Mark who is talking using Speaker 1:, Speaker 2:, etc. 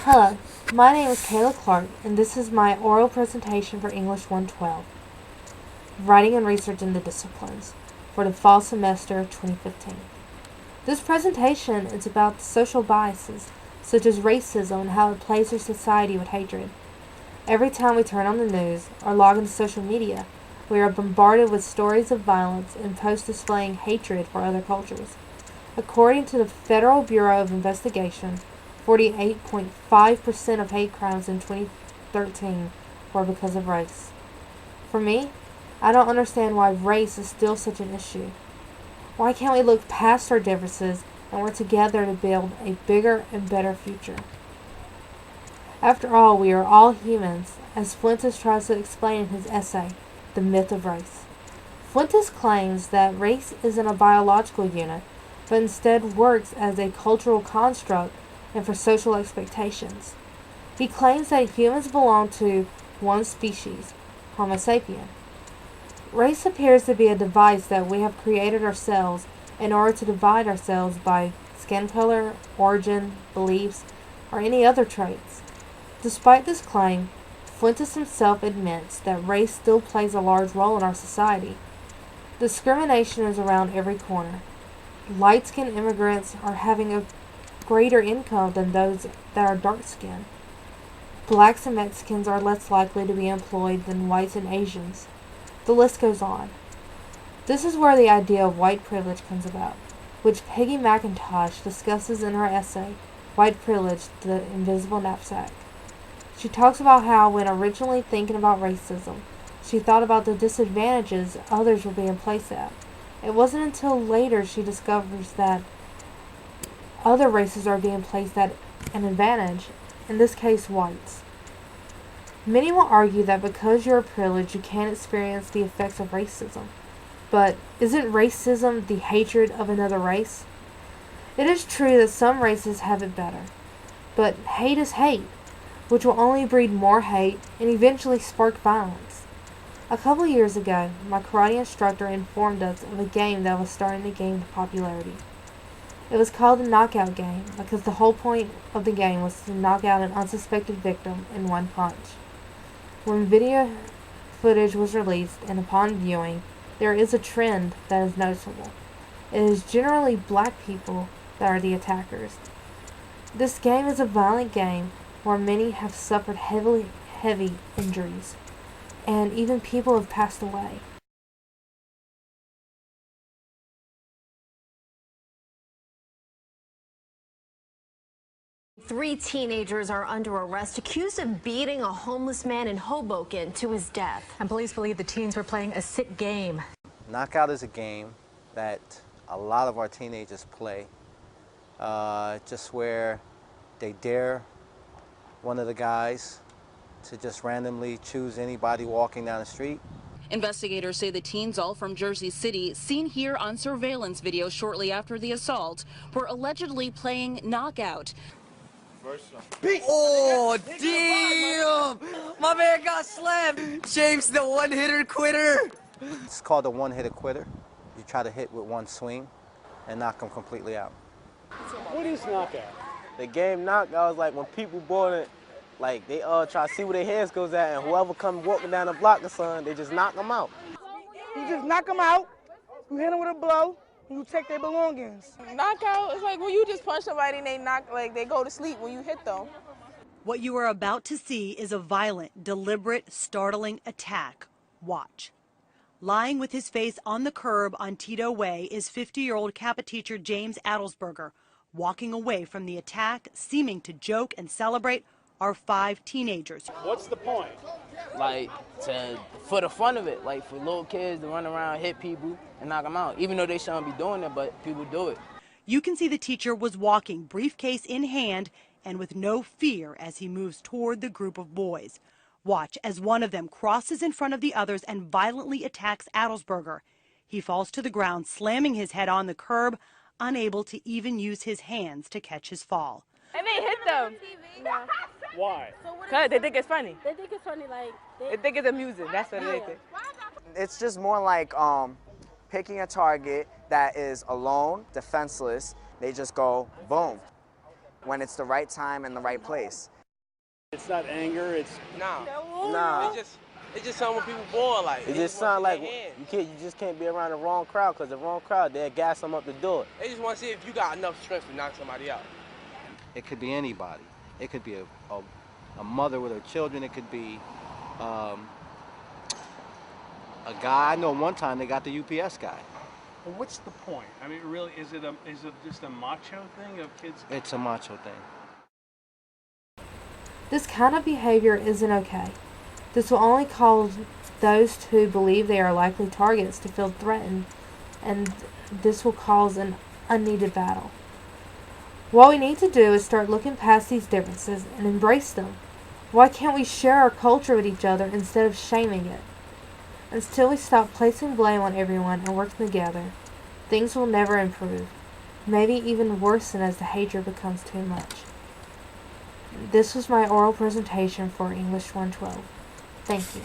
Speaker 1: Hello, my name is Kayla Clark, and this is my oral presentation for English 112, Writing and Research in the Disciplines, for the fall semester 2015. This presentation is about the social biases, such as racism and how it plagues our society with hatred. Every time we turn on the news or log into social media, we are bombarded with stories of violence and posts displaying hatred for other cultures. According to the Federal Bureau of Investigation, 48.5% of hate crimes in 2013 were because of race. For me, I don't understand why race is still such an issue. Why can't we look past our differences and work together to build a bigger and better future? After all, we are all humans, as Fuentes tries to explain in his essay, The Myth of Race. Fuentes claims that race isn't a biological unit, but instead works as a cultural construct and for social expectations. He claims that humans belong to one species, Homo sapien. Race appears to be a device that we have created ourselves in order to divide ourselves by skin color, origin, beliefs, or any other traits. Despite this claim, Fuentes himself admits that race still plays a large role in our society. Discrimination is around every corner. Light-skinned immigrants are having a greater income than those that are dark-skinned. Blacks and Mexicans are less likely to be employed than whites and Asians. The list goes on. This is where the idea of white privilege comes about, which Peggy McIntosh discusses in her essay, White Privilege, the Invisible Knapsack. She talks about how when originally thinking about racism, she thought about the disadvantages others were being placed at. It wasn't until later she discovers that other races are being placed at an advantage, in this case whites. Many will argue that because you're privileged you can't experience the effects of racism. But isn't racism the hatred of another race? It is true that some races have it better, but hate is hate, which will only breed more hate and eventually spark violence. A couple years ago, my karate instructor informed us of a game that was starting to gain popularity. It was called the knockout game because the whole point of the game was to knock out an unsuspected victim in one punch. When video footage was released and upon viewing, there is a trend that is noticeable. It is generally black people that are the attackers. This game is a violent game where many have suffered heavy injuries, and even people have passed away.
Speaker 2: Three teenagers are under arrest accused of beating a homeless man in Hoboken to his death.
Speaker 3: And police believe the teens were playing a sick game.
Speaker 4: Knockout is a game that a lot of our teenagers play, just where they dare one of the guys to just randomly choose anybody walking down the street.
Speaker 5: Investigators say the teens, all from Jersey City, seen here on surveillance video shortly after the assault, were allegedly playing knockout.
Speaker 6: Oh, damn! My man got slammed! James, the one-hitter quitter!
Speaker 4: It's called a one-hitter quitter. You try to hit with one swing and knock them completely out.
Speaker 7: What is knockout?
Speaker 8: The game knockout is like when people board like they try to see where their hands goes at, and whoever come walking down the block or something, they just knock them out.
Speaker 9: You just knock them out, you hit them with a blow, and you take their belongings.
Speaker 10: Knockout is like when you just punch somebody and they go to sleep when you hit them.
Speaker 11: What you are about to see is a violent, deliberate, startling attack. Watch. Lying with his face on the curb on Tito Way is 50-year-old Kappa teacher James Adelsberger, walking away from the attack, seeming to joke and celebrate our 5 teenagers.
Speaker 7: What's the point?
Speaker 8: Like, for the fun of it, like for little kids to run around, hit people, and knock them out. Even though they shouldn't be doing it, but people do it.
Speaker 11: You can see the teacher was walking, briefcase in hand, and with no fear as he moves toward the group of boys. Watch as one of them crosses in front of the others and violently attacks Adelsberger. He falls to the ground, slamming his head on the curb, unable to even use his hands to catch his fall.
Speaker 10: And they hit them.
Speaker 7: Why?
Speaker 10: Because they think it's funny.
Speaker 12: They think it's funny, like...
Speaker 10: They think it's amusing. That's what they think.
Speaker 6: It's just more like picking a target that is alone, defenseless. They just go, boom, when it's the right time and the right place.
Speaker 7: It's not anger, it's...
Speaker 8: Nah.
Speaker 12: It's just something when people born like.
Speaker 8: It just sounds like you just can't be around the wrong crowd, because the wrong crowd, they'll gas them up to do it.
Speaker 12: They just want to see if you got enough strength to knock somebody out.
Speaker 4: It could be anybody. It could be a mother with her children. It could be a guy. I know one time they got the UPS guy.
Speaker 7: Well, what's the point? I mean, really, is it just a macho thing of kids?
Speaker 4: It's a macho thing.
Speaker 1: This kind of behavior isn't okay. This will only cause those who believe they are likely targets to feel threatened, and this will cause an unneeded battle. What we need to do is start looking past these differences and embrace them. Why can't we share our culture with each other instead of shaming it? Until we stop placing blame on everyone and working together, things will never improve, maybe even worsen as the hatred becomes too much. This was my oral presentation for English 112. Thank you.